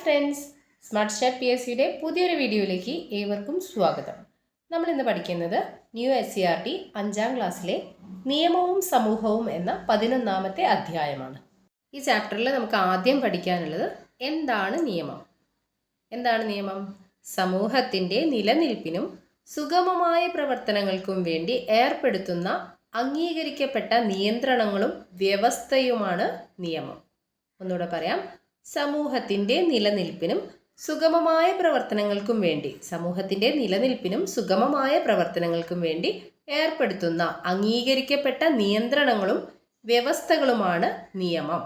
Friends, smart start P S സിയുടെ പുതിയൊരു വീഡിയോയിലേക്ക് ഏവർക്കും സ്വാഗതം. നമ്മളിന്ന് പഠിക്കുന്നത് ന്യൂ SCERT 5ാം ക്ലാസ്സിലെ നിയമവും സമൂഹവും എന്ന 11ാമത്തെ അധ്യായമാണ്. ഈ ചാപ്റ്ററിൽ നമുക്ക് ആദ്യം പഠിക്കാനുള്ളത് എന്താണ് നിയമം. എന്താണ് നിയമം? സമൂഹത്തിൻ്റെ നിലനിൽപ്പിനും സുഗമമായ പ്രവർത്തനങ്ങൾക്കും വേണ്ടി ഏർപ്പെടുത്തുന്ന അംഗീകരിക്കപ്പെട്ട നിയന്ത്രണങ്ങളും വ്യവസ്ഥയുമാണ് നിയമം. ഒന്നുകൂടെ പറയാം. സമൂഹത്തിൻ്റെ നിലനിൽപ്പിനും സുഗമമായ പ്രവർത്തനങ്ങൾക്കും വേണ്ടി ഏർപ്പെടുത്തുന്ന അംഗീകരിക്കപ്പെട്ട നിയന്ത്രണങ്ങളും വ്യവസ്ഥകളുമാണ് നിയമം.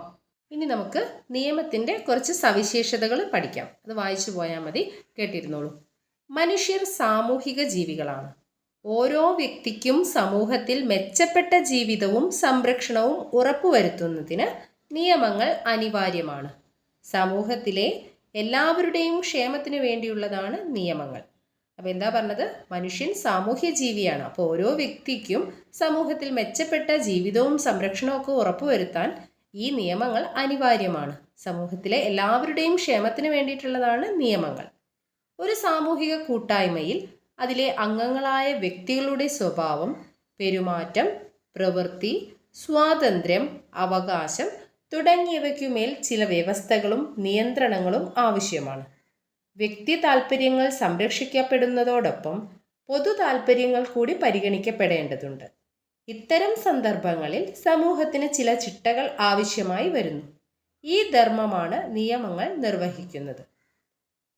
ഇനി നമുക്ക് നിയമത്തിൻ്റെ കുറച്ച് സവിശേഷതകൾ പഠിക്കാം. അത് വായിച്ചു പോയാൽ മതി, കേട്ടിരുന്നോളൂ. മനുഷ്യർ സാമൂഹിക ജീവികളാണ്. ഓരോ വ്യക്തിക്കും സമൂഹത്തിൽ മെച്ചപ്പെട്ട ജീവിതവും സംരക്ഷണവും ഉറപ്പുവരുത്തുന്നതിന് നിയമങ്ങൾ അനിവാര്യമാണ്. സമൂഹത്തിലെ എല്ലാവരുടെയും ക്ഷേമത്തിനു വേണ്ടിയുള്ളതാണ് നിയമങ്ങൾ. അപ്പോൾ എന്താ പറഞ്ഞത്? മനുഷ്യൻ സാമൂഹ്യ ജീവിയാണ്. അപ്പോൾ ഓരോ വ്യക്തിക്കും സമൂഹത്തിൽ മെച്ചപ്പെട്ട ജീവിതവും സംരക്ഷണവും ഒക്കെ ഉറപ്പുവരുത്താൻ ഈ നിയമങ്ങൾ അനിവാര്യമാണ്. സമൂഹത്തിലെ എല്ലാവരുടെയും ക്ഷേമത്തിന് വേണ്ടിയിട്ടുള്ളതാണ് നിയമങ്ങൾ. ഒരു സാമൂഹിക കൂട്ടായ്മയിൽ അതിലെ അംഗങ്ങളായ വ്യക്തികളുടെ സ്വഭാവം, പെരുമാറ്റം, പ്രവൃത്തി, സ്വാതന്ത്ര്യം, അവകാശം തുടങ്ങിയവയ്ക്കുമേൽ ചില വ്യവസ്ഥകളും നിയന്ത്രണങ്ങളും ആവശ്യമാണ്. വ്യക്തി താൽപ്പര്യങ്ങൾ സംരക്ഷിക്കപ്പെടുന്നതോടൊപ്പം പൊതു താൽപ്പര്യങ്ങൾ കൂടി പരിഗണിക്കപ്പെടേണ്ടതുണ്ട്. ഇത്തരം സന്ദർഭങ്ങളിൽ സമൂഹത്തിന് ചില ചിട്ടകൾ ആവശ്യമായി വരുന്നു. ഈ ധർമ്മമാണ് നിയമങ്ങൾ നിർവഹിക്കുന്നത്.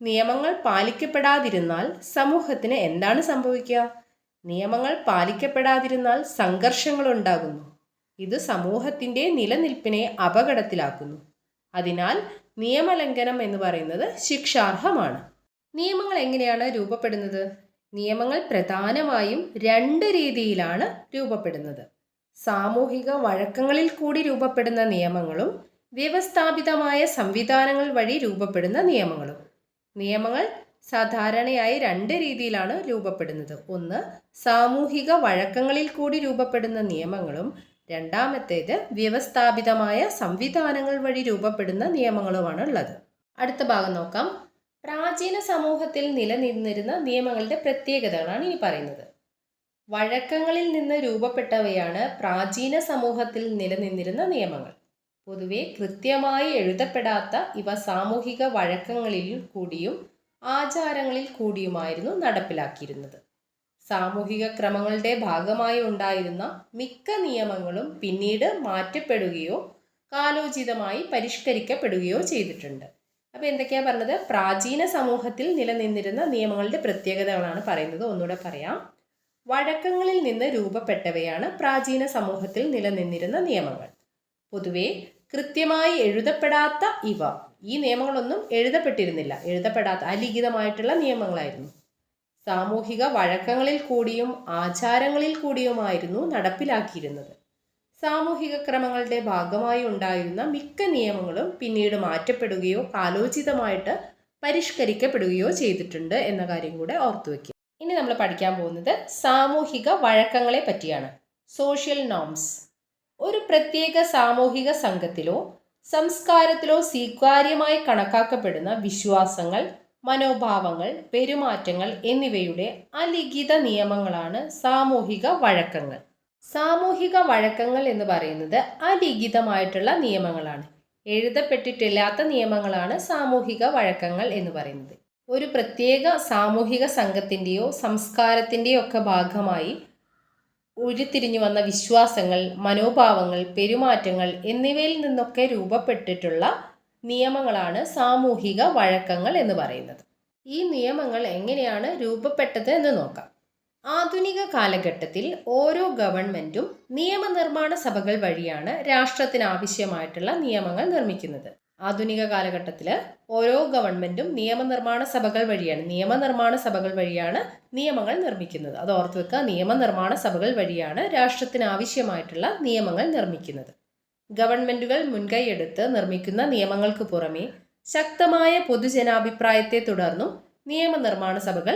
നിയമങ്ങൾ പാലിക്കപ്പെടാതിരുന്നാൽ സമൂഹത്തിന് എന്താണ് സംഭവിക്കുക? നിയമങ്ങൾ പാലിക്കപ്പെടാതിരുന്നാൽ സംഘർഷങ്ങൾ ഉണ്ടാകുന്നു. ഇത് സമൂഹത്തിൻ്റെ നിലനിൽപ്പിനെ അപകടത്തിലാക്കുന്നു. അതിനാൽ നിയമലംഘനം എന്ന് പറയുന്നത് ശിക്ഷാർഹമാണ്. നിയമങ്ങൾ എങ്ങനെയാണ് രൂപപ്പെടുന്നത്? നിയമങ്ങൾ പ്രധാനമായും 2 രീതിയിലാണ് രൂപപ്പെടുന്നത്. സാമൂഹിക വഴക്കങ്ങളിൽ കൂടി രൂപപ്പെടുന്ന നിയമങ്ങളും വ്യവസ്ഥാപിതമായ സംവിധാനങ്ങൾ വഴി രൂപപ്പെടുന്ന നിയമങ്ങളും. നിയമങ്ങൾ സാധാരണയായി 2 രീതിയിലാണ് രൂപപ്പെടുന്നത്. ഒന്ന്, സാമൂഹിക വഴക്കങ്ങളിൽ കൂടി രൂപപ്പെടുന്ന നിയമങ്ങളും രണ്ടാമത്തേത് വ്യവസ്ഥാപിതമായ സംവിധാനങ്ങൾ വഴി രൂപപ്പെടുന്ന നിയമങ്ങളുമാണ് ഉള്ളത്. അടുത്ത ഭാഗം നോക്കാം. പ്രാചീന സമൂഹത്തിൽ നിലനിന്നിരുന്ന നിയമങ്ങളുടെ പ്രത്യേകതകളാണ് ഇനി പറയുന്നത്. വഴക്കങ്ങളിൽ നിന്ന് രൂപപ്പെട്ടവയാണ് പ്രാചീന സമൂഹത്തിൽ നിലനിന്നിരുന്ന നിയമങ്ങൾ. പൊതുവെ കൃത്യമായി എഴുതപ്പെടാത്ത ഇവ സാമൂഹിക വഴക്കങ്ങളിൽ കൂടിയും ആചാരങ്ങളിൽ കൂടിയുമായിരുന്നു നടപ്പിലാക്കിയിരുന്നത്. സാമൂഹിക ക്രമങ്ങളുടെ ഭാഗമായി ഉണ്ടായിരുന്ന മിക്ക നിയമങ്ങളും പിന്നീട് മാറ്റപ്പെടുകയോ കാലോചിതമായി പരിഷ്കരിക്കപ്പെടുകയോ ചെയ്തിട്ടുണ്ട്. അപ്പോൾ എന്തൊക്കെയാ പറഞ്ഞത്? പ്രാചീന സമൂഹത്തിൽ നിലനിന്നിരുന്ന നിയമങ്ങളുടെ പ്രത്യേകതകളാണ് പറയുന്നത്. ഒന്നുകൂടെ പറയാം. വഴക്കങ്ങളിൽ നിന്ന് രൂപപ്പെട്ടവയാണ് പ്രാചീന സമൂഹത്തിൽ നിലനിന്നിരുന്ന നിയമങ്ങൾ. പൊതുവെ കൃത്യമായി എഴുതപ്പെടാത്ത ഇവ, ഈ നിയമങ്ങളൊന്നും എഴുതപ്പെട്ടിരുന്നില്ല, എഴുതപ്പെടാത്ത അലിഖിതമായിട്ടുള്ള നിയമങ്ങളായിരുന്നു. സാമൂഹിക വഴക്കങ്ങളിൽ കൂടിയും ആചാരങ്ങളിൽ കൂടിയുമായിരുന്നു നടപ്പിലാക്കിയിരുന്നത്. സാമൂഹിക ക്രമങ്ങളുടെ ഭാഗമായി ഉണ്ടായിരുന്ന മിക്ക നിയമങ്ങളും പിന്നീട് മാറ്റപ്പെടുകയോ കാലോചിതമായിട്ട് പരിഷ്കരിക്കപ്പെടുകയോ ചെയ്തിട്ടുണ്ട് എന്ന കാര്യം കൂടെ ഓർത്തു വയ്ക്കുക. ഇനി നമ്മൾ പഠിക്കാൻ പോകുന്നത് സാമൂഹിക വഴക്കങ്ങളെ പറ്റിയാണ്. Social norms. ഒരു പ്രത്യേക സാമൂഹിക സംഘത്തിലോ സംസ്കാരത്തിലോ സ്വീകാര്യമായി കണക്കാക്കപ്പെടുന്ന വിശ്വാസങ്ങൾ, മനോഭാവങ്ങൾ, പെരുമാറ്റങ്ങൾ എന്നിവയുടെ അലിഖിത നിയമങ്ങളാണ് സാമൂഹിക വഴക്കങ്ങൾ. സാമൂഹിക വഴക്കങ്ങൾ എന്ന് പറയുന്നത് അലിഖിതമായിട്ടുള്ള നിയമങ്ങളാണ്. എഴുതപ്പെട്ടിട്ടില്ലാത്ത നിയമങ്ങളാണ് സാമൂഹിക വഴക്കങ്ങൾ എന്ന് പറയുന്നത്. ഒരു പ്രത്യേക സാമൂഹിക സംഘത്തിൻ്റെയോ സംസ്കാരത്തിൻ്റെയോ ഒക്കെ ഭാഗമായി ഉരുത്തിരിഞ്ഞു വന്ന വിശ്വാസങ്ങൾ, മനോഭാവങ്ങൾ, പെരുമാറ്റങ്ങൾ എന്നിവയിൽ നിന്നൊക്കെ രൂപപ്പെട്ടിട്ടുള്ള നിയമങ്ങളാണ് സാമൂഹിക വഴക്കങ്ങൾ എന്ന് പറയുന്നത്. ഈ നിയമങ്ങൾ എങ്ങനെയാണ് രൂപപ്പെട്ടത് എന്ന് നോക്കാം. ആധുനിക കാലഘട്ടത്തിൽ ഓരോ ഗവൺമെൻറ്റും നിയമനിർമ്മാണ സഭകൾ വഴിയാണ് രാഷ്ട്രത്തിന് ആവശ്യമായിട്ടുള്ള നിയമങ്ങൾ നിർമ്മിക്കുന്നത്. ആധുനിക കാലഘട്ടത്തിൽ ഓരോ ഗവൺമെൻറ്റും നിയമനിർമ്മാണ സഭകൾ വഴിയാണ് നിയമങ്ങൾ നിർമ്മിക്കുന്നത്. അത് ഓർത്ത് വെക്കുക. നിയമനിർമ്മാണ സഭകൾ വഴിയാണ് രാഷ്ട്രത്തിന് ആവശ്യമായിട്ടുള്ള നിയമങ്ങൾ നിർമ്മിക്കുന്നത്. ഗവൺമെൻറ്റുകൾ മുൻകൈയെടുത്ത് നിർമ്മിക്കുന്ന നിയമങ്ങൾക്ക് പുറമെ ശക്തമായ പൊതുജനാഭിപ്രായത്തെ തുടർന്നും നിയമനിർമ്മാണ സഭകൾ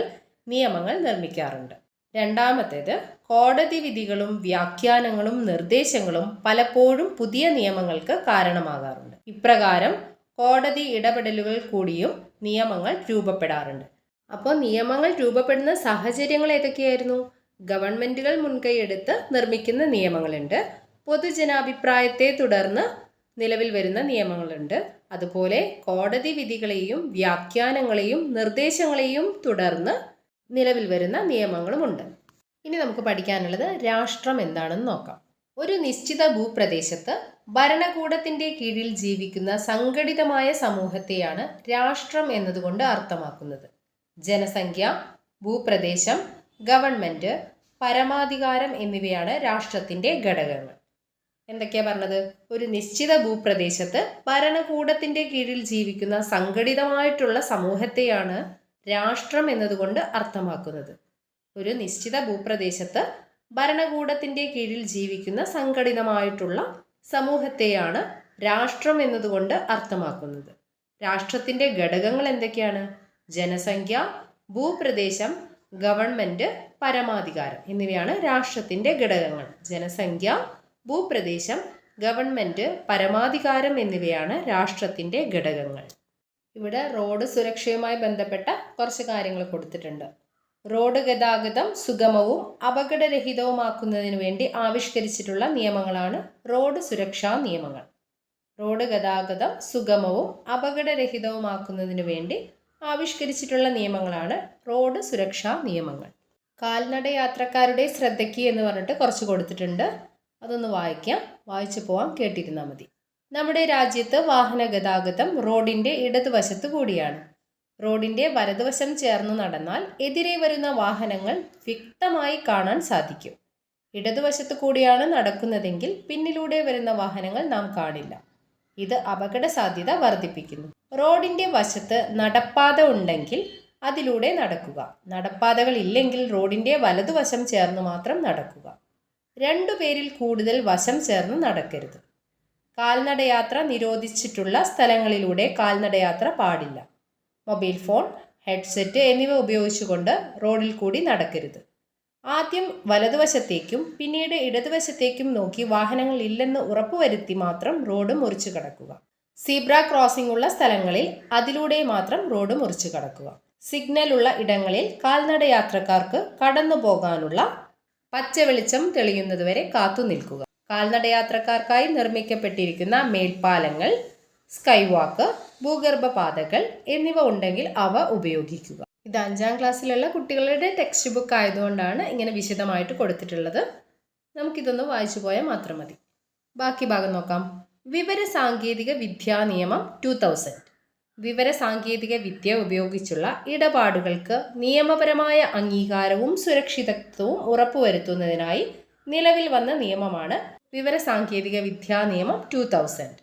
നിയമങ്ങൾ നിർമ്മിക്കാറുണ്ട്. രണ്ടാമത്തേത്, കോടതി വിധികളും വ്യാഖ്യാനങ്ങളും നിർദ്ദേശങ്ങളും പലപ്പോഴും പുതിയ നിയമങ്ങൾക്ക് കാരണമാകാറുണ്ട്. ഇപ്രകാരം കോടതി ഇടപെടലുകൾ കൂടിയും നിയമങ്ങൾ രൂപപ്പെടാറുണ്ട്. അപ്പോൾ നിയമങ്ങൾ രൂപപ്പെടുന്ന സാഹചര്യങ്ങൾ ഏതൊക്കെയായിരുന്നു? ഗവൺമെൻറ്റുകൾ മുൻകൈയെടുത്ത് നിർമ്മിക്കുന്ന നിയമങ്ങളുണ്ട്, പൊതുജനാഭിപ്രായത്തെ തുടർന്ന് നിലവിൽ വരുന്ന നിയമങ്ങളുണ്ട്, അതുപോലെ കോടതി വിധികളെയും വ്യാഖ്യാനങ്ങളെയും നിർദ്ദേശങ്ങളെയും തുടർന്ന് നിലവിൽ വരുന്ന നിയമങ്ങളുമുണ്ട്. ഇനി നമുക്ക് പഠിക്കാനുള്ളത് രാഷ്ട്രം എന്താണെന്ന് നോക്കാം. ഒരു നിശ്ചിത ഭൂപ്രദേശത്ത് ഭരണകൂടത്തിൻ്റെ കീഴിൽ ജീവിക്കുന്ന സംഘടിതമായ സമൂഹത്തെയാണ് രാഷ്ട്രം എന്നതുകൊണ്ട് അർത്ഥമാക്കുന്നത്. ജനസംഖ്യ, ഭൂപ്രദേശം, ഗവൺമെൻറ്, പരമാധികാരം എന്നിവയാണ് രാഷ്ട്രത്തിൻ്റെ ഘടകങ്ങൾ. എന്തൊക്കെയാ പറഞ്ഞത്? ഒരു നിശ്ചിത ഭൂപ്രദേശത്ത് ഭരണകൂടത്തിൻ്റെ കീഴിൽ ജീവിക്കുന്ന സംഘടിതമായിട്ടുള്ള സമൂഹത്തെയാണ് രാഷ്ട്രം എന്നതുകൊണ്ട് അർത്ഥമാക്കുന്നത്. ഒരു നിശ്ചിത ഭൂപ്രദേശത്ത് ഭരണകൂടത്തിൻ്റെ കീഴിൽ ജീവിക്കുന്ന സംഘടിതമായിട്ടുള്ള സമൂഹത്തെയാണ് രാഷ്ട്രം എന്നതുകൊണ്ട് അർത്ഥമാക്കുന്നത്. രാഷ്ട്രത്തിൻ്റെ ഘടകങ്ങൾ എന്തൊക്കെയാണ്? ജനസംഖ്യ, ഭൂപ്രദേശം, ഗവൺമെൻറ്, പരമാധികാരം എന്നിവയാണ് രാഷ്ട്രത്തിൻ്റെ ഘടകങ്ങൾ. ജനസംഖ്യ, ഭൂപ്രദേശം, ഗവൺമെൻറ്, പരമാധികാരം എന്നിവയാണ് രാഷ്ട്രത്തിൻ്റെ ഘടകങ്ങൾ. ഇവിടെ റോഡ് സുരക്ഷയുമായി ബന്ധപ്പെട്ട കുറച്ച് കാര്യങ്ങൾ കൊടുത്തിട്ടുണ്ട്. റോഡ് ഗതാഗതം സുഗമവും അപകടരഹിതവുമാക്കുന്നതിന് വേണ്ടി ആവിഷ്കരിച്ചിട്ടുള്ള നിയമങ്ങളാണ് റോഡ് സുരക്ഷാ നിയമങ്ങൾ. റോഡ് ഗതാഗതം സുഗമവും അപകടരഹിതവുമാക്കുന്നതിന് വേണ്ടി ആവിഷ്കരിച്ചിട്ടുള്ള നിയമങ്ങളാണ് റോഡ് സുരക്ഷാ നിയമങ്ങൾ. കാൽനട യാത്രക്കാരുടെ ശ്രദ്ധയ്ക്ക് എന്ന് പറഞ്ഞിട്ട് കുറച്ച് കൊടുത്തിട്ടുണ്ട്. അതൊന്ന് വായിക്കാം, വായിച്ചു പോവാം, കേട്ടിരുന്നാൽ മതി. നമ്മുടെ രാജ്യത്ത് വാഹന ഗതാഗതം റോഡിൻ്റെ ഇടതുവശത്ത് കൂടിയാണ്. റോഡിൻ്റെ വലതുവശം ചേർന്ന് നടന്നാൽ എതിരെ വരുന്ന വാഹനങ്ങൾ വ്യക്തമായി കാണാൻ സാധിക്കും. ഇടതുവശത്ത് കൂടിയാണ് നടക്കുന്നതെങ്കിൽ പിന്നിലൂടെ വരുന്ന വാഹനങ്ങൾ നാം കാണില്ല. ഇത് അപകട സാധ്യത വർദ്ധിപ്പിക്കുന്നു. റോഡിൻ്റെ വശത്ത് നടപ്പാത ഉണ്ടെങ്കിൽ അതിലൂടെ നടക്കുക. നടപ്പാതകൾ ഇല്ലെങ്കിൽ റോഡിൻ്റെ വലതുവശം ചേർന്ന് മാത്രം നടക്കുക. 2 പേരിൽ കൂടുതൽ വശം ചേർന്ന് നടക്കരുത്. കാൽനടയാത്ര നിരോധിച്ചിട്ടുള്ള സ്ഥലങ്ങളിലൂടെ കാൽനടയാത്ര പാടില്ല. മൊബൈൽ ഫോൺ, ഹെഡ്സെറ്റ് എന്നിവ ഉപയോഗിച്ചുകൊണ്ട് റോഡിൽ കൂടി നടക്കരുത്. ആദ്യം വലതുവശത്തേക്കും പിന്നീട് ഇടതുവശത്തേക്കും നോക്കി വാഹനങ്ങൾ ഇല്ലെന്ന് ഉറപ്പുവരുത്തി മാത്രം റോഡ് മുറിച്ചു കടക്കുക. സീബ്ര ക്രോസിംഗ് ഉള്ള സ്ഥലങ്ങളിൽ അതിലൂടെ മാത്രം റോഡ് മുറിച്ചു കടക്കുക. സിഗ്നൽ ഉള്ള ഇടങ്ങളിൽ കാൽനടയാത്രക്കാർക്ക് കടന്നു പോകാനുള്ള പച്ച വെളിച്ചം തെളിയുന്നതുവരെ കാത്തു നിൽക്കുക. കാൽനടയാത്രക്കാർക്കായി നിർമ്മിക്കപ്പെട്ടിരിക്കുന്ന മേൽപ്പാലങ്ങൾ, സ്കൈ വാക്ക്, ഭൂഗർഭ പാതകൾ എന്നിവ ഉണ്ടെങ്കിൽ അവ ഉപയോഗിക്കുക. ഇത് 5ാം ക്ലാസ്സിലുള്ള കുട്ടികളുടെ ടെക്സ്റ്റ് ബുക്ക് ആയതുകൊണ്ടാണ് ഇങ്ങനെ വിശദമായിട്ട് കൊടുത്തിട്ടുള്ളത്. നമുക്കിതൊന്ന് വായിച്ചു പോയാൽ മാത്രം മതി. ബാക്കി ഭാഗം നോക്കാം. വിവരസാങ്കേതിക വിദ്യാ നിയമം 2000. വിവരസാങ്കേതിക വിദ്യ ഉപയോഗിച്ചുള്ള ഇടപാടുകൾക്ക് നിയമപരമായ അംഗീകാരവും സുരക്ഷിതത്വവും ഉറപ്പുവരുത്തുന്നതിനായി നിലവിൽ വന്ന നിയമമാണ് വിവരസാങ്കേതിക വിദ്യാ നിയമം 2000.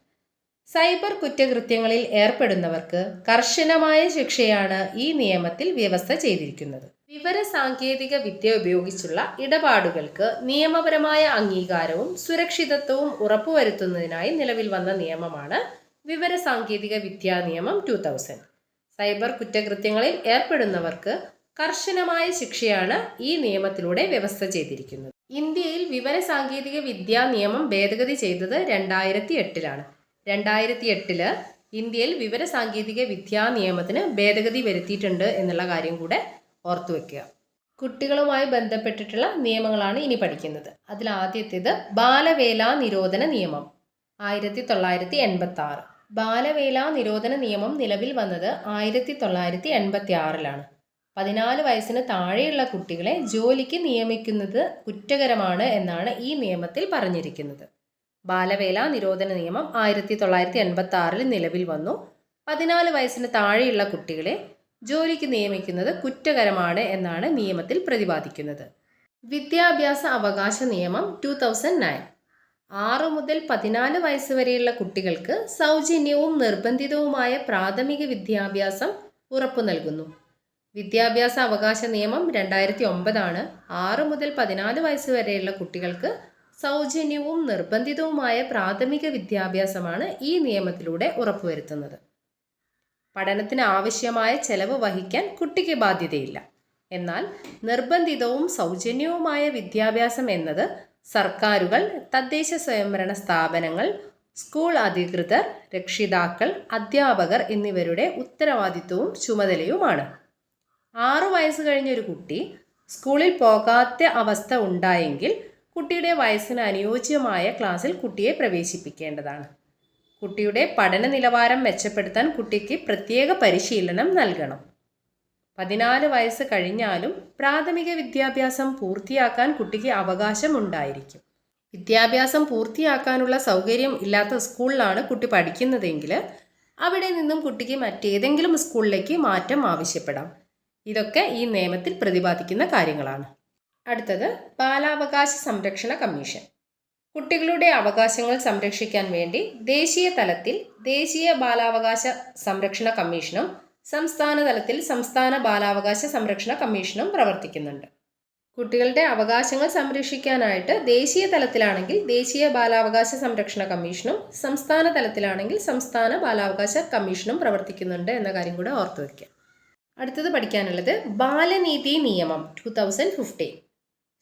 സൈബർ കുറ്റകൃത്യങ്ങളിൽ ഏർപ്പെടുന്നവർക്ക് കർശനമായ ശിക്ഷയാണ് ഈ നിയമത്തിൽ വ്യവസ്ഥ ചെയ്തിരിക്കുന്നത്. വിവരസാങ്കേതിക വിദ്യ ഉപയോഗിച്ചുള്ള ഇടപാടുകൾക്ക് നിയമപരമായ അംഗീകാരവും സുരക്ഷിതത്വവും ഉറപ്പുവരുത്തുന്നതിനായി നിലവിൽ വന്ന നിയമമാണ് വിവരസാങ്കേതിക വിദ്യാ നിയമം 2000. സൈബർ കുറ്റകൃത്യങ്ങളിൽ ഏർപ്പെടുന്നവർക്ക് കർശനമായ ശിക്ഷയാണ് ഈ നിയമത്തിലൂടെ വ്യവസ്ഥ ചെയ്തിരിക്കുന്നത്. ഇന്ത്യയിൽ വിവരസാങ്കേതിക വിദ്യാ നിയമം ഭേദഗതി ചെയ്തത് 2008 2008 ഇന്ത്യയിൽ വിവരസാങ്കേതിക വിദ്യാ നിയമത്തിന് ഭേദഗതി വരുത്തിയിട്ടുണ്ട് എന്നുള്ള കാര്യം കൂടെ ഓർത്തു വെക്കുക. കുട്ടികളുമായി ബന്ധപ്പെട്ടിട്ടുള്ള നിയമങ്ങളാണ് ഇനി പഠിക്കുന്നത്. അതിൽ ആദ്യത്തേത് ബാലവേല നിരോധന നിയമം 1986. ബാലവേല നിരോധന നിയമം നിലവിൽ വന്നത് 1986. 14 വയസ്സിന് താഴെയുള്ള കുട്ടികളെ ജോലിക്ക് നിയമിക്കുന്നത് കുറ്റകരമാണ് എന്നാണ് ഈ നിയമത്തിൽ പറഞ്ഞിരിക്കുന്നത്. ബാലവേല നിരോധന നിയമം 1986 നിലവിൽ വന്നു. 14 വയസ്സിന് താഴെയുള്ള കുട്ടികളെ ജോലിക്ക് നിയമിക്കുന്നത് കുറ്റകരമാണ് എന്നാണ് നിയമത്തിൽ പ്രതിപാദിക്കുന്നത്. വിദ്യാഭ്യാസ അവകാശ നിയമം 2009. 6 മുതൽ 14 വയസ്സ് വരെയുള്ള കുട്ടികൾക്ക് സൗജന്യവും നിർബന്ധിതവുമായ പ്രാഥമിക വിദ്യാഭ്യാസം ഉറപ്പു നൽകുന്നു. വിദ്യാഭ്യാസ അവകാശ നിയമം 2009 6 മുതൽ 14 വയസ്സ് വരെയുള്ള കുട്ടികൾക്ക് സൗജന്യവും നിർബന്ധിതവുമായ പ്രാഥമിക വിദ്യാഭ്യാസമാണ് ഈ നിയമത്തിലൂടെ ഉറപ്പുവരുത്തുന്നത്. പഠനത്തിന് ആവശ്യമായ ചെലവ് വഹിക്കാൻ കുട്ടിക്ക് ബാധ്യതയില്ല. എന്നാൽ നിർബന്ധിതവും സൗജന്യവുമായ വിദ്യാഭ്യാസം എന്നത് സർക്കാരുകൾ, തദ്ദേശ സ്വയംഭരണ സ്ഥാപനങ്ങൾ, സ്കൂൾ അധികൃതർ, രക്ഷിതാക്കൾ, അധ്യാപകർ എന്നിവരുടെ ഉത്തരവാദിത്വവും ചുമതലയുമാണ്. 6 വയസ്സ് കഴിഞ്ഞ ഒരു കുട്ടി സ്കൂളിൽ പോകാത്ത അവസ്ഥ ഉണ്ടായെങ്കിൽ കുട്ടിയുടെ വയസ്സിന് അനുയോജ്യമായ ക്ലാസ്സിൽ കുട്ടിയെ പ്രവേശിപ്പിക്കേണ്ടതാണ്. കുട്ടിയുടെ പഠന നിലവാരം മെച്ചപ്പെടുത്താൻ കുട്ടിക്ക് പ്രത്യേക പരിശീലനം നൽകണം. 14 വയസ്സ് കഴിഞ്ഞാലും പ്രാഥമിക വിദ്യാഭ്യാസം പൂർത്തിയാക്കാൻ കുട്ടിക്ക് അവകാശം ഉണ്ടായിരിക്കും. വിദ്യാഭ്യാസം പൂർത്തിയാക്കാനുള്ള സൗകര്യം ഇല്ലാത്ത സ്കൂളിലാണ് കുട്ടി പഠിക്കുന്നതെങ്കിൽ അവിടെ നിന്നും കുട്ടിക്ക് മറ്റേതെങ്കിലും സ്കൂളിലേക്ക് മാറ്റം ആവശ്യപ്പെടാം. ഇതൊക്കെ ഈ നിയമത്തിൽ പ്രതിപാദിക്കുന്ന കാര്യങ്ങളാണ്. അടുത്തത് ബാലാവകാശ സംരക്ഷണ കമ്മീഷൻ. കുട്ടികളുടെ അവകാശങ്ങൾ സംരക്ഷിക്കാൻ വേണ്ടി ദേശീയ തലത്തിൽ ദേശീയ ബാലാവകാശ സംരക്ഷണ കമ്മീഷനും സംസ്ഥാന തലത്തിൽ സംസ്ഥാന ബാലാവകാശ സംരക്ഷണ കമ്മീഷനും പ്രവർത്തിക്കുന്നുണ്ട്. കുട്ടികളുടെ അവകാശങ്ങൾ സംരക്ഷിക്കാനായിട്ട് ദേശീയ തലത്തിലാണെങ്കിൽ ദേശീയ ബാലാവകാശ സംരക്ഷണ കമ്മീഷനും സംസ്ഥാന തലത്തിലാണെങ്കിൽ സംസ്ഥാന ബാലാവകാശ കമ്മീഷനും പ്രവർത്തിക്കുന്നുണ്ട് എന്ന കാര്യം കൂടെ ഓർത്തു വയ്ക്കുക. അടുത്തത് പഠിക്കാനുള്ളത് ബാലനീതി നിയമം 2015.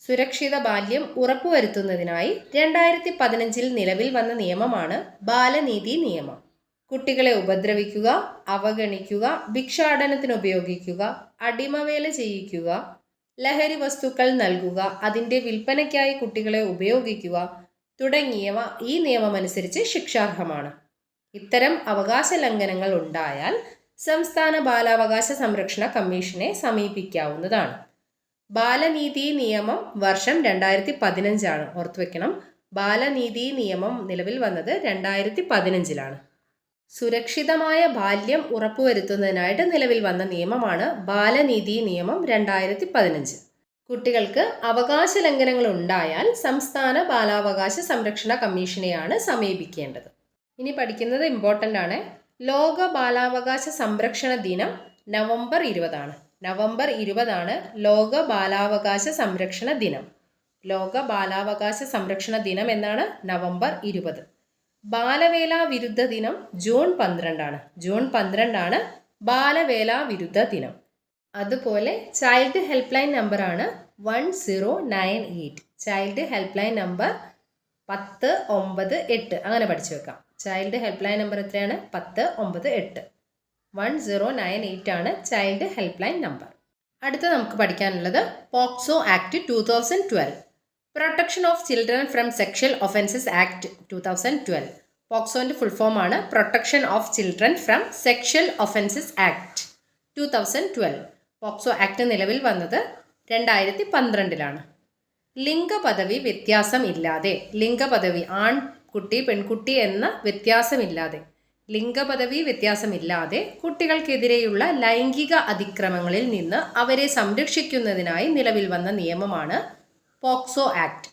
സുരക്ഷിത ബാല്യം ഉറപ്പുവരുത്തുന്നതിനായി 2015 നിലവിൽ വന്ന നിയമമാണ് ബാലനീതി നിയമം. കുട്ടികളെ ഉപദ്രവിക്കുക, അവഗണിക്കുക, ഭിക്ഷാടനത്തിന് ഉപയോഗിക്കുക, അടിമവേല ചെയ്യിക്കുക, ലഹരി വസ്തുക്കൾ നൽകുക, അതിൻ്റെ വിൽപ്പനയ്ക്കായി കുട്ടികളെ ഉപയോഗിക്കുക തുടങ്ങിയവ ഈ നിയമമനുസരിച്ച് ശിക്ഷാർഹമാണ്. ഇത്തരം അവകാശ ലംഘനങ്ങൾ ഉണ്ടായാൽ സംസ്ഥാന ബാലാവകാശ സംരക്ഷണ കമ്മീഷനെ സമീപിക്കാവുന്നതാണ്. ബാലനീതി നിയമം വർഷം 2015 ഓർത്തുവെക്കണം. ബാലനീതി നിയമം നിലവിൽ വന്നത് 2015. സുരക്ഷിതമായ ബാല്യം ഉറപ്പുവരുത്തുന്നതിനായിട്ട് നിലവിൽ വന്ന നിയമമാണ് ബാലനീതി നിയമം 2015. കുട്ടികൾക്ക് അവകാശ ലംഘനങ്ങൾ ഉണ്ടായാൽ സംസ്ഥാന ബാലാവകാശ സംരക്ഷണ കമ്മീഷനെയാണ് സമീപിക്കേണ്ടത്. ഇനി പഠിക്കുന്നത് ഇമ്പോർട്ടൻ്റ് ആണ്. ലോക ബാലാവകാശ സംരക്ഷണ ദിനം നവംബർ 20. നവംബർ 20 ലോക ബാലാവകാശ സംരക്ഷണ ദിനം. ലോക ബാലാവകാശ സംരക്ഷണ ദിനം എന്നാണ് നവംബർ 20. ബാലവേല വിരുദ്ധ ദിനം ജൂൺ 12. ജൂൺ 12 ബാലവേല വിരുദ്ധ ദിനം. അതുപോലെ ചൈൽഡ് ഹെൽപ്പ് ലൈൻ നമ്പറാണ് 1098. ചൈൽഡ് ഹെൽപ്പ് ലൈൻ നമ്പർ 1098 അങ്ങനെ പഠിച്ചു വെക്കാം. ചൈൽഡ് ഹെൽപ്പ് ലൈൻ നമ്പർ എത്രയാണ്? 1098. 1098 ആണ് ചൈൽഡ് ഹെൽപ്പ് ലൈൻ നമ്പർ. അടുത്ത നമുക്ക് പഠിക്കാനുള്ളത് POCSO act 2012. Protection of children from sexual offences act 2012. പോക്സോൻ്റെ ഫുൾ ഫോം ആണ് protection of children from sexual offences act 2012. POCSO act നിലവിൽ വന്നത് 2012. ലിംഗപദവി വ്യത്യാസം ഇല്ലാതെ, ലിംഗപദവി ആൺകുട്ടി പെൺകുട്ടി എന്ന വ്യത്യാസമില്ലാതെ, ലിംഗപദവി വ്യത്യാസമില്ലാതെ കുട്ടികൾക്കെതിരെയുള്ള ലൈംഗിക അതിക്രമങ്ങളിൽ നിന്ന് അവരെ സംരക്ഷിക്കുന്നതിനായി നിലവിൽ വന്ന നിയമമാണ് പോക്സോ ആക്ട്.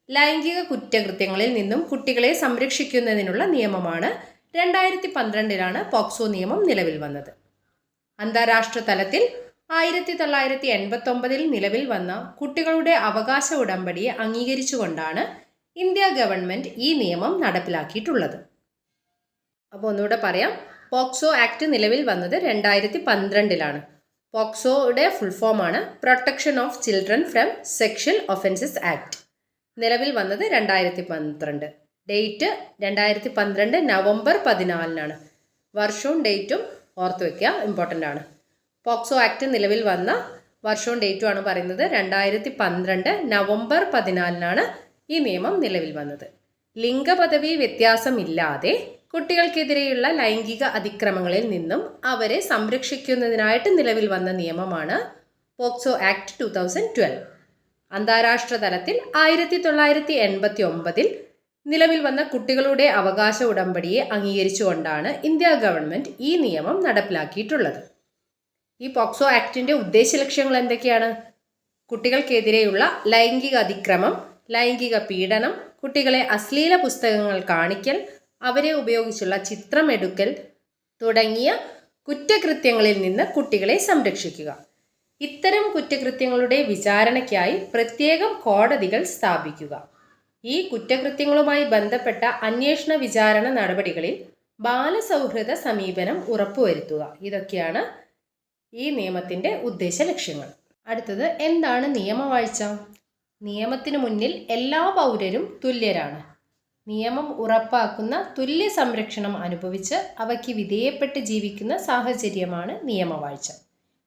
ലൈംഗിക കുറ്റകൃത്യങ്ങളിൽ നിന്നും കുട്ടികളെ സംരക്ഷിക്കുന്നതിനുള്ള നിയമമാണ് 2012 പോക്സോ നിയമം നിലവിൽ വന്നത്. അന്താരാഷ്ട്ര തലത്തിൽ 1989 നിലവിൽ വന്ന കുട്ടികളുടെ അവകാശ ഉടമ്പടിയെ അംഗീകരിച്ചുകൊണ്ടാണ് ഇന്ത്യ ഗവൺമെൻറ് ഈ നിയമം നടപ്പിലാക്കിയിട്ടുള്ളത്. അപ്പോൾ ഒന്നുകൂടെ പറയാം. പോക്സോ ആക്ട് നിലവിൽ വന്നത് 2012. പോക്സോയുടെ ഫുൾ ഫോമാണ് protection of children from sexual offences act. നിലവിൽ വന്നത് 2012. Date 2012 November 14. വർഷവും ഡേറ്റും ഓർത്തു വയ്ക്കുക, ഇമ്പോർട്ടൻ്റ് ആണ്. പോക്സോ ആക്ട് നിലവിൽ വന്ന വർഷവും ഡേറ്റും ആണ് പറയുന്നത്. 2012 നവംബർ 14 ഈ നിയമം നിലവിൽ വന്നത്. ലിംഗപദവി വ്യത്യാസമില്ലാതെ കുട്ടികൾക്കെതിരെയുള്ള ലൈംഗിക അതിക്രമങ്ങളിൽ നിന്നും അവരെ സംരക്ഷിക്കുന്നതിനായിട്ട് നിലവിൽ വന്ന നിയമമാണ് പോക്സോ ആക്ട് 2012. അന്താരാഷ്ട്ര തലത്തിൽ 1989 നിലവിൽ വന്ന കുട്ടികളുടെ അവകാശ ഉടമ്പടിയെ അംഗീകരിച്ചുകൊണ്ടാണ് ഇന്ത്യ ഗവൺമെൻറ് ഈ നിയമം നടപ്പിലാക്കിയിട്ടുള്ളത്. ഈ പോക്സോ ആക്ടിൻ്റെ ഉദ്ദേശ ലക്ഷ്യങ്ങൾ എന്തൊക്കെയാണ്? കുട്ടികൾക്കെതിരെയുള്ള ലൈംഗിക അതിക്രമം, ലൈംഗിക പീഡനം, കുട്ടികളെ അശ്ലീല പുസ്തകങ്ങൾ കാണിക്കൽ, അവരെ ഉപയോഗിച്ചുള്ള ചിത്രമെടുക്കൽ തുടങ്ങിയ കുറ്റകൃത്യങ്ങളിൽ നിന്ന് കുട്ടികളെ സംരക്ഷിക്കുക. ഇത്തരം കുറ്റകൃത്യങ്ങളുടെ വിചാരണയ്ക്കായി പ്രത്യേകം കോടതികൾ സ്ഥാപിക്കുക. ഈ കുറ്റകൃത്യങ്ങളുമായി ബന്ധപ്പെട്ട അന്വേഷണ വിചാരണ നടപടികളിൽ ബാലസൗഹൃദ സമീപനം ഉറപ്പുവരുത്തുക. ഇതൊക്കെയാണ് ഈ നിയമത്തിൻ്റെ ഉദ്ദേശ ലക്ഷ്യങ്ങൾ. അടുത്തത് എന്താണ് നിയമവാഴ്ച? നിയമത്തിനു മുന്നിൽ എല്ലാ പൗരരും തുല്യരാണ്. നിയമം ഉറപ്പാക്കുന്ന തുല്യ സംരക്ഷണം അനുഭവിച്ച് അവയ്ക്ക് വിധേയപ്പെട്ട് ജീവിക്കുന്ന സാഹചര്യമാണ് നിയമവാഴ്ച.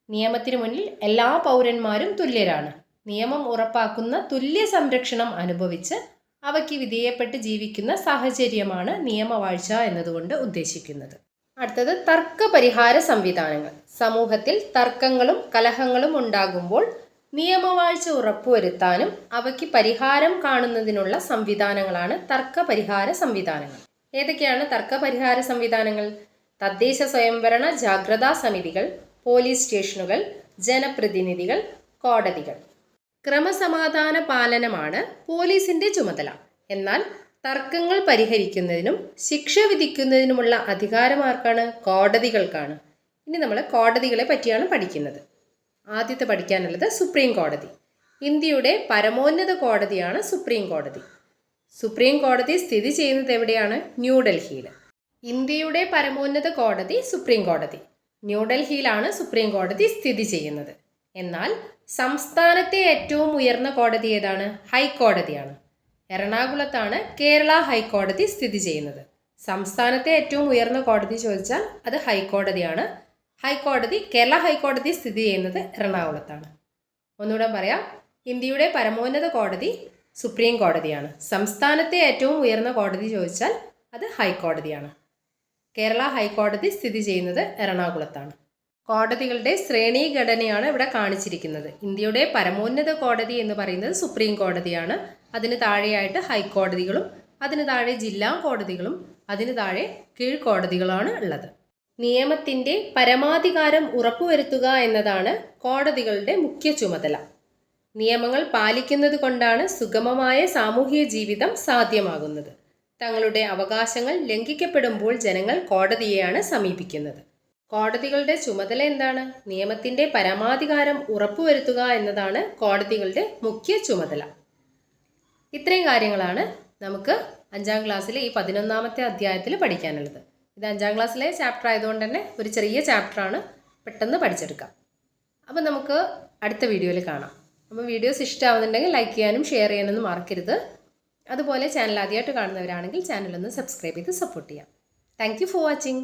നിയമത്തിനു മുന്നിൽ എല്ലാ പൗരന്മാരും തുല്യരാണ്. നിയമം ഉറപ്പാക്കുന്ന തുല്യ സംരക്ഷണം അനുഭവിച്ച് അവയ്ക്ക് വിധേയപ്പെട്ട് ജീവിക്കുന്ന സാഹചര്യമാണ് നിയമവാഴ്ച എന്നതുകൊണ്ട് ഉദ്ദേശിക്കുന്നത്. അടുത്തത് തർക്കപരിഹാര സംവിധാനങ്ങൾ. സമൂഹത്തിൽ തർക്കങ്ങളും കലഹങ്ങളും ഉണ്ടാകുമ്പോൾ നിയമവാഴ്ച ഉറപ്പുവരുത്താനും അവയ്ക്ക് പരിഹാരം കാണുന്നതിനുള്ള സംവിധാനങ്ങളാണ് തർക്കപരിഹാര സംവിധാനങ്ങൾ. ഏതൊക്കെയാണ് തർക്കപരിഹാര സംവിധാനങ്ങൾ? തദ്ദേശ സ്വയംഭരണ ജാഗ്രതാ സമിതികൾ, പോലീസ് സ്റ്റേഷനുകൾ, ജനപ്രതിനിധികൾ, കോടതികൾ. ക്രമസമാധാന പാലനമാണ് പോലീസിന്റെ ചുമതല. എന്നാൽ തർക്കങ്ങൾ പരിഹരിക്കുന്നതിനും ശിക്ഷ വിധിക്കുന്നതിനുമുള്ള അധികാരമാർക്കാണ്? കോടതികൾക്കാണ്. ഇനി നമ്മൾ കോടതികളെ പറ്റിയാണ് പഠിക്കുന്നത്. ആദ്യത്തെ പഠിക്കാനുള്ളത് സുപ്രീം കോടതി. ഇന്ത്യയുടെ പരമോന്നത കോടതിയാണ് സുപ്രീം കോടതി. സുപ്രീം കോടതി സ്ഥിതി ചെയ്യുന്നത് എവിടെയാണ്? ന്യൂഡൽഹിയിൽ. ഇന്ത്യയുടെ പരമോന്നത കോടതി സുപ്രീം കോടതി. ന്യൂഡൽഹിയിലാണ് സുപ്രീം കോടതി സ്ഥിതി ചെയ്യുന്നത്. എന്നാൽ സംസ്ഥാനത്തെ ഏറ്റവും ഉയർന്ന കോടതി ഏതാണ്? ഹൈക്കോടതിയാണ്. എറണാകുളത്താണ് കേരള ഹൈക്കോടതി സ്ഥിതി ചെയ്യുന്നത്. സംസ്ഥാനത്തെ ഏറ്റവും ഉയർന്ന കോടതി ചോദിച്ചാൽ അത് ഹൈക്കോടതിയാണ്. കേരള ഹൈക്കോടതി സ്ഥിതി ചെയ്യുന്നത് എറണാകുളത്താണ്. ഒന്നുകൂടെ പറയാം, ഇന്ത്യയുടെ പരമോന്നത കോടതി സുപ്രീം കോടതിയാണ്. സംസ്ഥാനത്തെ ഏറ്റവും ഉയർന്ന കോടതി ചോദിച്ചാൽ അത് ഹൈക്കോടതിയാണ്. കേരള ഹൈക്കോടതി സ്ഥിതി ചെയ്യുന്നത് എറണാകുളത്താണ്. കോടതികളുടെ ശ്രേണീഘടനയാണ് ഇവിടെ കാണിച്ചിരിക്കുന്നത്. ഇന്ത്യയുടെ പരമോന്നത കോടതി എന്ന് പറയുന്നത് സുപ്രീം കോടതിയാണ്. അതിന് താഴെയായിട്ട് ഹൈക്കോടതികളും, അതിന് താഴെ ജില്ലാ കോടതികളും, അതിന് താഴെ കീഴ്ക്കോടതികളാണ് ഉള്ളത്. നിയമത്തിൻ്റെ പരമാധികാരം ഉറപ്പുവരുത്തുക എന്നതാണ് കോടതികളുടെ മുഖ്യ ചുമതല. നിയമങ്ങൾ പാലിക്കുന്നത് കൊണ്ടാണ് സുഗമമായ സാമൂഹിക ജീവിതം സാധ്യമാകുന്നത്. തങ്ങളുടെ അവകാശങ്ങൾ ലംഘിക്കപ്പെടുമ്പോൾ ജനങ്ങൾ കോടതിയെയാണ് സമീപിക്കുന്നത്. കോടതികളുടെ ചുമതല എന്താണ്? നിയമത്തിൻ്റെ പരമാധികാരം ഉറപ്പുവരുത്തുക എന്നതാണ് കോടതികളുടെ മുഖ്യ ചുമതല. ഇത്രയും കാര്യങ്ങളാണ് നമുക്ക് 5ാം ക്ലാസ്സിലെ ഈ 11ാമത്തെ അധ്യായത്തിൽ പഠിക്കാനുള്ളത്. ഇത് 5ാം ക്ലാസ്സിലെ ചാപ്റ്റർ ആയതുകൊണ്ട് തന്നെ ഒരു ചെറിയ ചാപ്റ്ററാണ്, പെട്ടെന്ന് പഠിച്ചെടുക്കാം. അപ്പം നമുക്ക് അടുത്ത വീഡിയോയിൽ കാണാം. അപ്പം വീഡിയോസ് ഇഷ്ടമാവുന്നുണ്ടെങ്കിൽ ലൈക്ക് ചെയ്യാനും ഷെയർ ചെയ്യാനൊന്നും മറക്കരുത്. അതുപോലെ ചാനൽ ആദ്യമായിട്ട് കാണുന്നവരാണെങ്കിൽ ചാനലൊന്ന് സബ്സ്ക്രൈബ് ചെയ്ത് സപ്പോർട്ട് ചെയ്യാം. Thank you for watching.